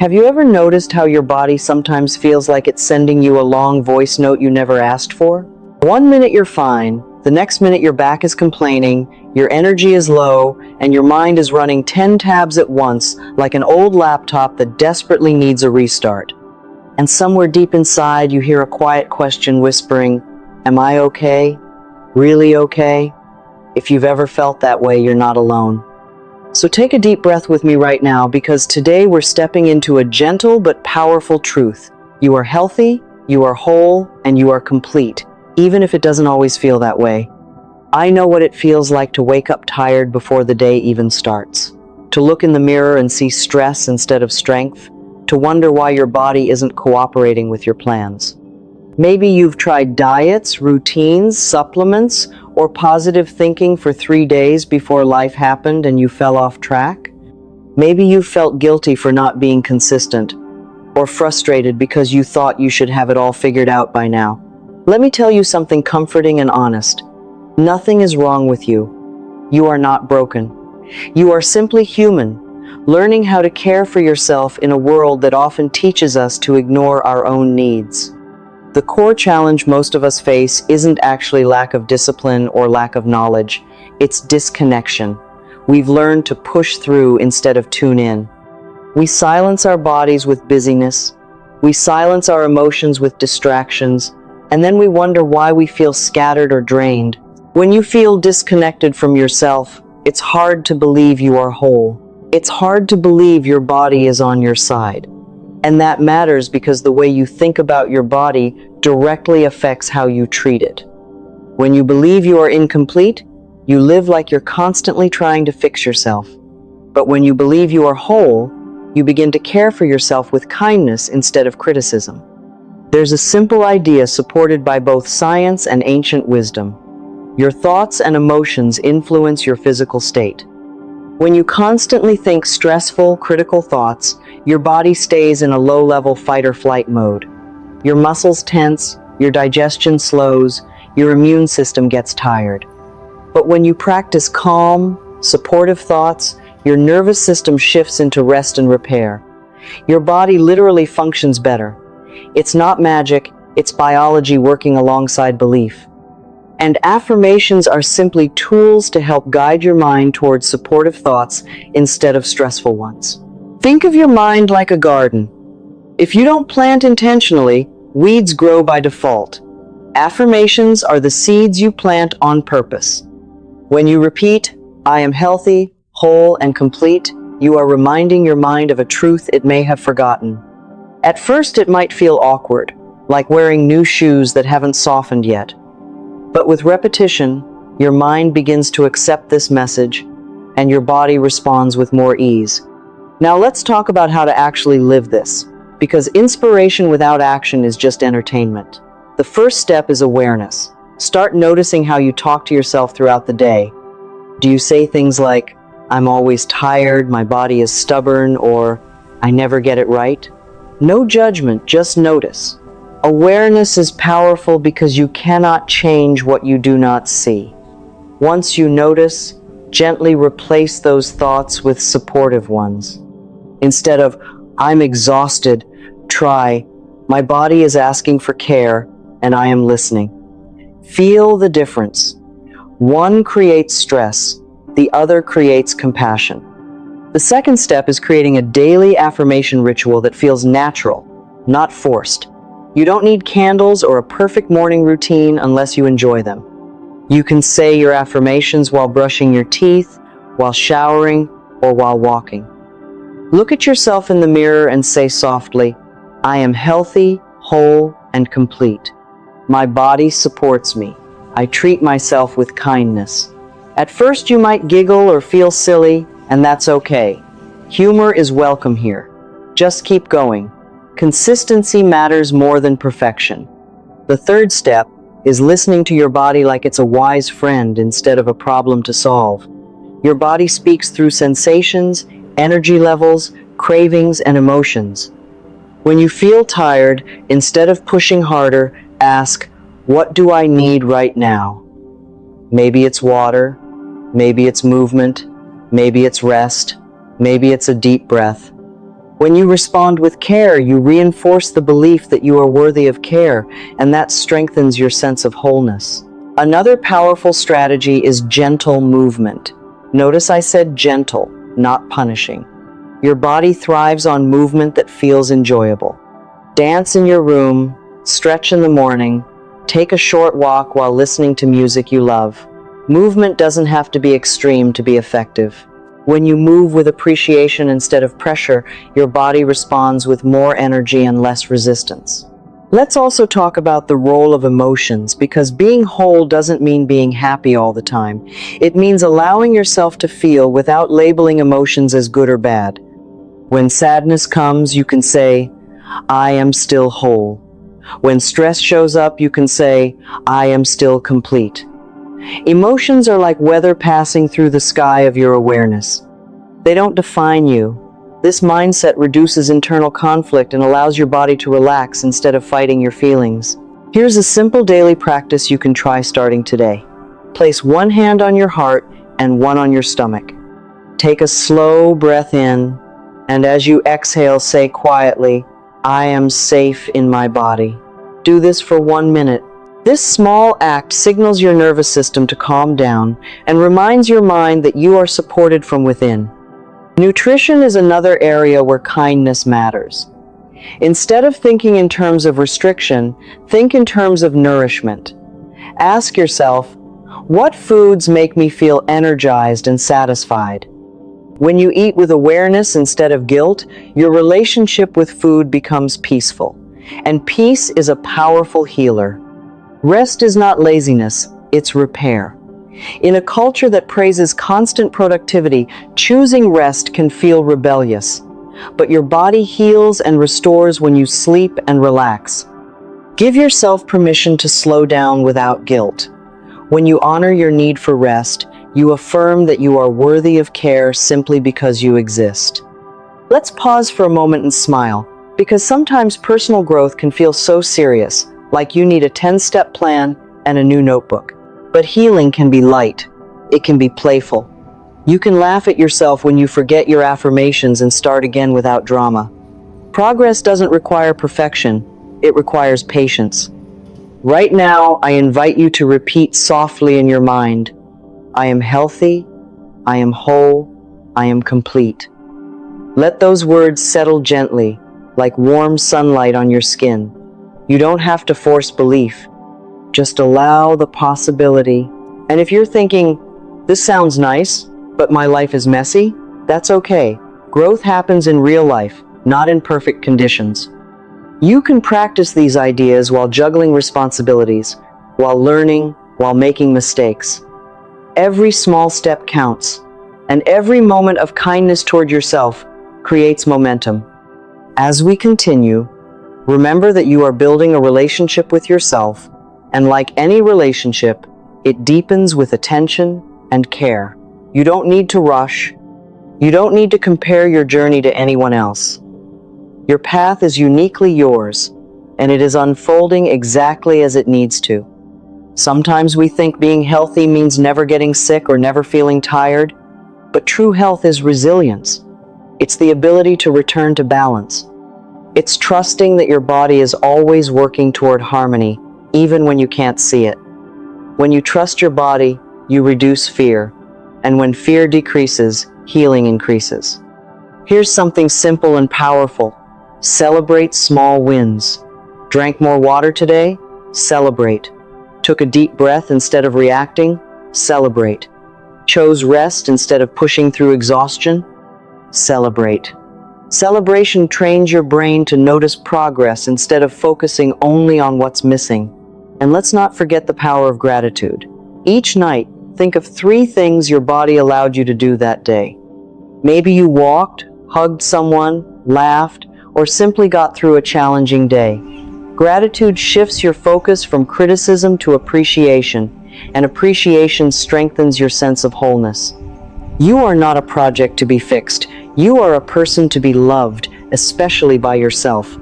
Have you ever noticed how your body sometimes feels like it's sending you a long voice note you never asked for? One minute you're fine, the next minute your back is complaining, your energy is low, and your mind is running 10 tabs at once like an old laptop that desperately needs a restart. And somewhere deep inside you hear a quiet question whispering, "Am I okay? Really okay?" If you've ever felt that way, you're not alone. So take a deep breath with me right now, because today we're stepping into a gentle but powerful truth. You are healthy, you are whole, and you are complete, even if it doesn't always feel that way. I know what it feels like to wake up tired before the day even starts, to look in the mirror and see stress instead of strength, to wonder why your body isn't cooperating with your plans. Maybe you've tried diets, routines, supplements, or positive thinking for 3 days before life happened and you fell off track. Maybe you felt guilty for not being consistent, or frustrated because you thought you should have it all figured out by now. Let me tell you something comforting and honest. Nothing is wrong with you. You are not broken. You are simply human, learning how to care for yourself in a world that often teaches us to ignore our own needs. The core challenge most of us face isn't actually lack of discipline or lack of knowledge, it's disconnection. We've learned to push through instead of tune in. We silence our bodies with busyness, we silence our emotions with distractions, and then we wonder why we feel scattered or drained. When you feel disconnected from yourself, it's hard to believe you are whole. It's hard to believe your body is on your side. And that matters because the way you think about your body directly affects how you treat it. When you believe you are incomplete, you live like you're constantly trying to fix yourself. But when you believe you are whole, you begin to care for yourself with kindness instead of criticism. There's a simple idea supported by both science and ancient wisdom. Your thoughts and emotions influence your physical state. When you constantly think stressful, critical thoughts, your body stays in a low-level fight-or-flight mode. Your muscles tense, your digestion slows, your immune system gets tired. But when you practice calm, supportive thoughts, your nervous system shifts into rest and repair. Your body literally functions better. It's not magic, it's biology working alongside belief. And affirmations are simply tools to help guide your mind towards supportive thoughts instead of stressful ones. Think of your mind like a garden. If you don't plant intentionally, weeds grow by default. Affirmations are the seeds you plant on purpose. When you repeat, "I am healthy, whole, and complete," you are reminding your mind of a truth it may have forgotten. At first, it might feel awkward, like wearing new shoes that haven't softened yet. But with repetition, your mind begins to accept this message, and your body responds with more ease. Now let's talk about how to actually live this, because inspiration without action is just entertainment. The first step is awareness. Start noticing how you talk to yourself throughout the day. Do you say things like, "I'm always tired, my body is stubborn," or "I never get it right"? No judgment, just notice. Awareness is powerful because you cannot change what you do not see. Once you notice, gently replace those thoughts with supportive ones. Instead of, "I'm exhausted," try, "My body is asking for care, and I am listening." Feel the difference. One creates stress, the other creates compassion. The second step is creating a daily affirmation ritual that feels natural, not forced. You don't need candles or a perfect morning routine unless you enjoy them. You can say your affirmations while brushing your teeth, while showering, or while walking. Look at yourself in the mirror and say softly, "I am healthy, whole, and complete. My body supports me. I treat myself with kindness." At first you might giggle or feel silly, and that's okay. Humor is welcome here. Just keep going. Consistency matters more than perfection. The third step is listening to your body like it's a wise friend instead of a problem to solve. Your body speaks through sensations, energy levels, cravings, and emotions. When you feel tired, instead of pushing harder, ask, "What do I need right now?" Maybe it's water, maybe it's movement, maybe it's rest, maybe it's a deep breath. When you respond with care, you reinforce the belief that you are worthy of care, and that strengthens your sense of wholeness. Another powerful strategy is gentle movement. Notice I said gentle, not punishing. Your body thrives on movement that feels enjoyable. Dance in your room, stretch in the morning, take a short walk while listening to music you love. Movement doesn't have to be extreme to be effective. When you move with appreciation instead of pressure, your body responds with more energy and less resistance. Let's also talk about the role of emotions, because being whole doesn't mean being happy all the time. It means allowing yourself to feel without labeling emotions as good or bad. When sadness comes, you can say, I am still whole. When stress shows up, you can say, I am still complete. Emotions are like weather passing through the sky of your awareness. They don't define you. This mindset reduces internal conflict and allows your body to relax instead of fighting your feelings. Here's a simple daily practice you can try starting today. Place one hand on your heart and one on your stomach. Take a slow breath in, and as you exhale, say quietly, I am safe in my body. Do this for 1 minute. This small act signals your nervous system to calm down and reminds your mind that you are supported from within. Nutrition is another area where kindness matters. Instead of thinking in terms of restriction, think in terms of nourishment. Ask yourself, what foods make me feel energized and satisfied? When you eat with awareness instead of guilt, your relationship with food becomes peaceful. And peace is a powerful healer. Rest is not laziness, it's repair. In a culture that praises constant productivity, choosing rest can feel rebellious. But your body heals and restores when you sleep and relax. Give yourself permission to slow down without guilt. When you honor your need for rest, you affirm that you are worthy of care simply because you exist. Let's pause for a moment and smile, because sometimes personal growth can feel so serious, like you need a 10-step plan and a new notebook. But healing can be light. It can be playful. You can laugh at yourself when you forget your affirmations and start again without drama. Progress doesn't require perfection. It requires patience. Right now, I invite you to repeat softly in your mind, I am healthy, I am whole, I am complete. Let those words settle gently, like warm sunlight on your skin. You don't have to force belief. Just allow the possibility. And if you're thinking, this sounds nice, but my life is messy, that's okay. Growth happens in real life, not in perfect conditions. You can practice these ideas while juggling responsibilities, while learning, while making mistakes. Every small step counts, and every moment of kindness toward yourself creates momentum. As we continue, remember that you are building a relationship with yourself, and like any relationship, it deepens with attention and care. You don't need to rush. You don't need to compare your journey to anyone else. Your path is uniquely yours, and it is unfolding exactly as it needs to. Sometimes we think being healthy means never getting sick or never feeling tired, but true health is resilience. It's the ability to return to balance. It's trusting that your body is always working toward harmony, even when you can't see it. When you trust your body, you reduce fear, and when fear decreases, healing increases. Here's something simple and powerful. Celebrate small wins. Drank more water today? Celebrate. Took a deep breath instead of reacting? Celebrate. Chose rest instead of pushing through exhaustion? Celebrate. Celebration trains your brain to notice progress instead of focusing only on what's missing. And let's not forget the power of gratitude. Each night, think of 3 things your body allowed you to do that day. Maybe you walked, hugged someone, laughed, or simply got through a challenging day. Gratitude shifts your focus from criticism to appreciation, and appreciation strengthens your sense of wholeness. You are not a project to be fixed. You are a person to be loved, especially by yourself.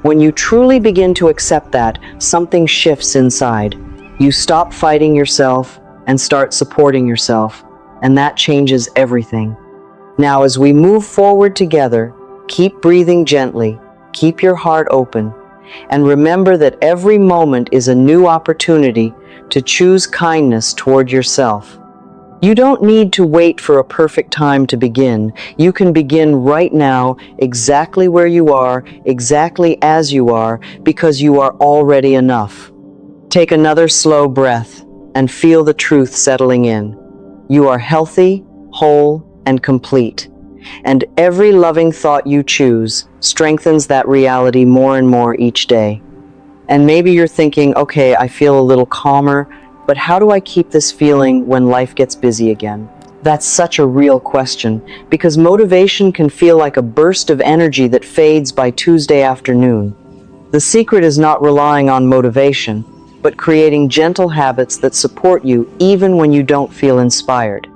When you truly begin to accept that, something shifts inside. You stop fighting yourself and start supporting yourself, and that changes everything. Now, as we move forward together, Keep breathing gently, keep your heart open, and remember that every moment is a new opportunity to choose kindness toward yourself. You don't need to wait for a perfect time to begin. You can begin right now, exactly where you are, exactly as you are, because you are already enough. Take another slow breath and feel the truth settling in. You are healthy, whole, and complete. And every loving thought you choose strengthens that reality more and more each day. And maybe you're thinking, okay, I feel a little calmer, but how do I keep this feeling when life gets busy again? That's such a real question, because motivation can feel like a burst of energy that fades by Tuesday afternoon. The secret is not relying on motivation, but creating gentle habits that support you even when you don't feel inspired.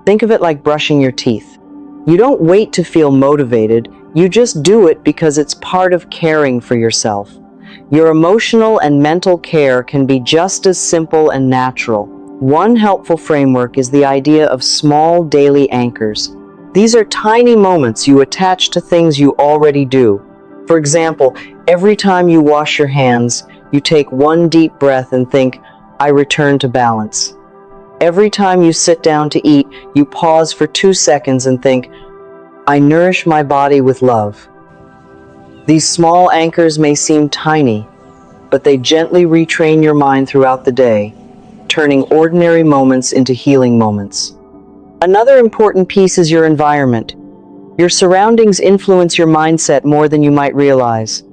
Think of it like brushing your teeth. You don't wait to feel motivated, you just do it because it's part of caring for yourself. Your emotional and mental care can be just as simple and natural. One helpful framework is the idea of small daily anchors. These are tiny moments you attach to things you already do. For example, every time you wash your hands, you take one deep breath and think, I return to balance. Every time you sit down to eat, you pause for 2 seconds and think, I nourish my body with love. These small anchors may seem tiny, but they gently retrain your mind throughout the day, turning ordinary moments into healing moments. Another important piece is your environment. Your surroundings influence your mindset more than you might realize.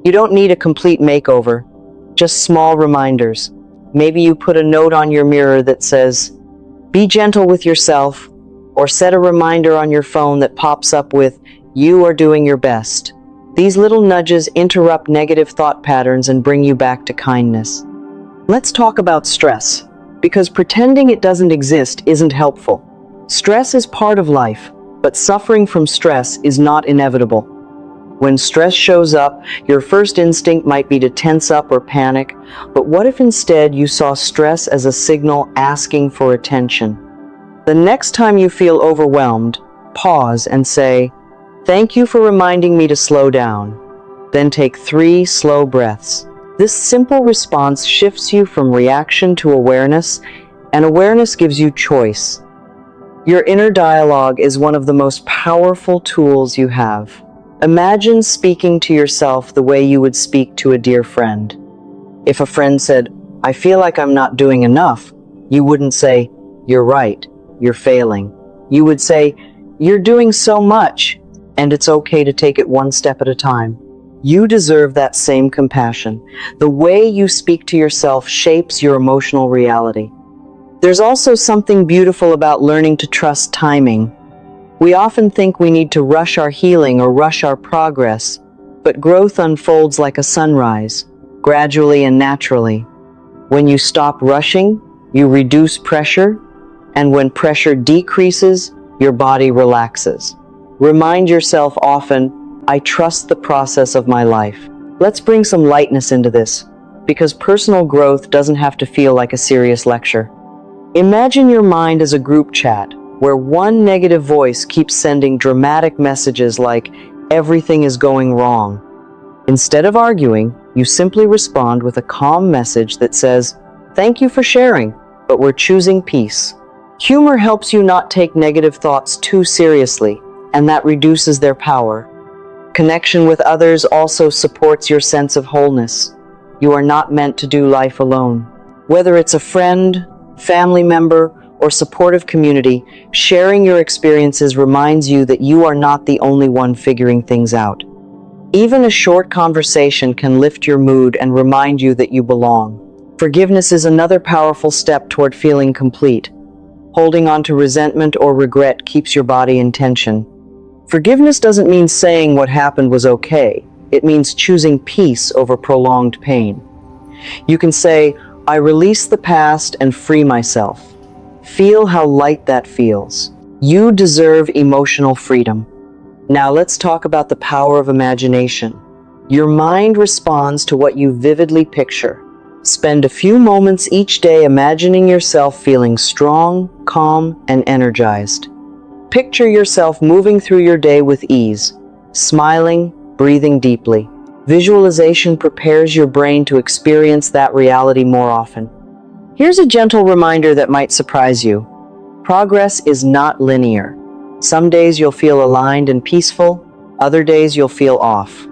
You don't need a complete makeover, just small reminders. Maybe you put a note on your mirror that says, be gentle with yourself, or set a reminder on your phone that pops up with, you are doing your best. These little nudges interrupt negative thought patterns and bring you back to kindness. Let's talk about stress, because pretending it doesn't exist isn't helpful. Stress is part of life, but suffering from stress is not inevitable. When stress shows up, your first instinct might be to tense up or panic, but what if instead you saw stress as a signal asking for attention? The next time you feel overwhelmed, pause and say, thank you for reminding me to slow down. Then take 3 slow breaths. This simple response shifts you from reaction to awareness, and awareness gives you choice. Your inner dialogue is one of the most powerful tools you have. Imagine speaking to yourself the way you would speak to a dear friend. If a friend said, I feel like I'm not doing enough, you wouldn't say, you're right, you're failing. You would say, you're doing so much, and it's okay to take it one step at a time. You deserve that same compassion. The way you speak to yourself shapes your emotional reality. There's also something beautiful about learning to trust timing. We often think we need to rush our healing or rush our progress, but growth unfolds like a sunrise, gradually and naturally. When you stop rushing, you reduce pressure, and when pressure decreases, your body relaxes. Remind yourself often, I trust the process of my life. Let's bring some lightness into this, because personal growth doesn't have to feel like a serious lecture. Imagine your mind as a group chat, where one negative voice keeps sending dramatic messages like, everything is going wrong. Instead of arguing, you simply respond with a calm message that says, thank you for sharing, but we're choosing peace. Humor helps you not take negative thoughts too seriously, and that reduces their power. Connection with others also supports your sense of wholeness. You are not meant to do life alone. Whether it's a friend, family member, or supportive community, sharing your experiences reminds you that you are not the only one figuring things out. Even a short conversation can lift your mood and remind you that you belong. Forgiveness is another powerful step toward feeling complete. Holding on to resentment or regret keeps your body in tension. Forgiveness doesn't mean saying what happened was okay. It means choosing peace over prolonged pain. You can say, I release the past and free myself. Feel how light that feels. You deserve emotional freedom. Now let's talk about the power of imagination. Your mind responds to what you vividly picture. Spend a few moments each day imagining yourself feeling strong, calm, and energized. Picture yourself moving through your day with ease, smiling, breathing deeply. Visualization prepares your brain to experience that reality more often. Here's a gentle reminder that might surprise you. Progress is not linear. Some days you'll feel aligned and peaceful, other days you'll feel off.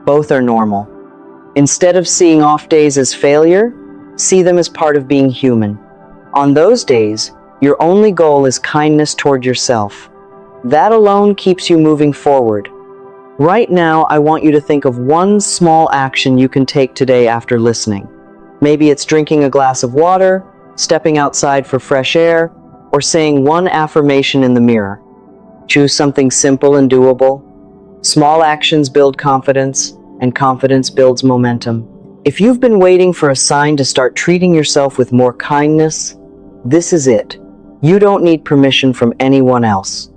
Both are normal. Instead of seeing off days as failure, see them as part of being human. On those days, your only goal is kindness toward yourself. That alone keeps you moving forward. Right now, I want you to think of one small action you can take today after listening. Maybe it's drinking a glass of water, stepping outside for fresh air, or saying one affirmation in the mirror. Choose something simple and doable. Small actions build confidence, and confidence builds momentum. If you've been waiting for a sign to start treating yourself with more kindness, this is it. You don't need permission from anyone else.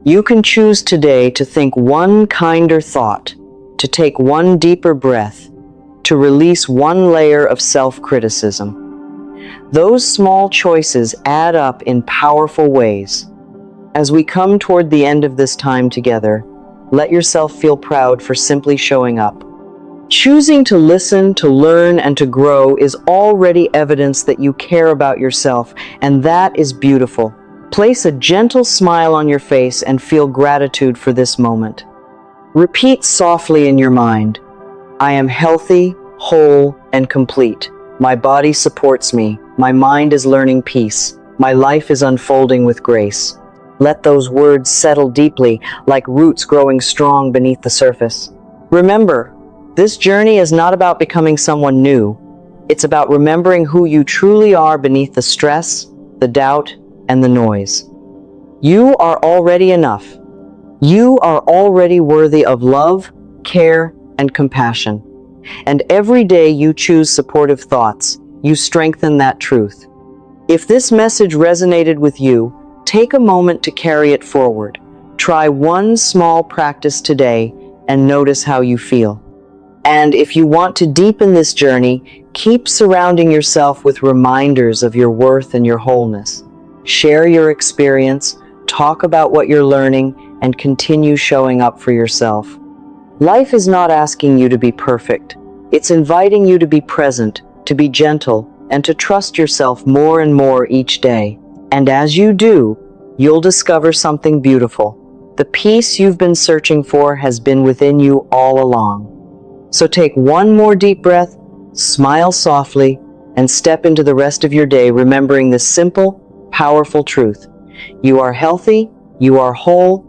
You can choose today to think one kinder thought, to take one deeper breath, to release one layer of self-criticism. Those small choices add up in powerful ways. As we come toward the end of this time together, let yourself feel proud for simply showing up. Choosing to listen, to learn, and to grow is already evidence that you care about yourself, and that is beautiful. Place a gentle smile on your face and feel gratitude for this moment. Repeat softly in your mind, I am healthy, whole, and complete. My body supports me. My mind is learning peace. My life is unfolding with grace. Let those words settle deeply, like roots growing strong beneath the surface. Remember, this journey is not about becoming someone new. It's about remembering who you truly are beneath the stress, the doubt, and the noise. You are already enough. You are already worthy of love, care, and compassion. And every day you choose supportive thoughts, you strengthen that truth. If this message resonated with you, take a moment to carry it forward. Try one small practice today and notice how you feel. And if you want to deepen this journey, keep surrounding yourself with reminders of your worth and your wholeness. Share your experience, talk about what you're learning, and continue showing up for yourself. Life is not asking you to be perfect. It's inviting you to be present, to be gentle, and to trust yourself more and more each day. And as you do, you'll discover something beautiful. The peace you've been searching for has been within you all along. So take one more deep breath, smile softly, and step into the rest of your day remembering this simple, powerful truth. You are healthy, you are whole,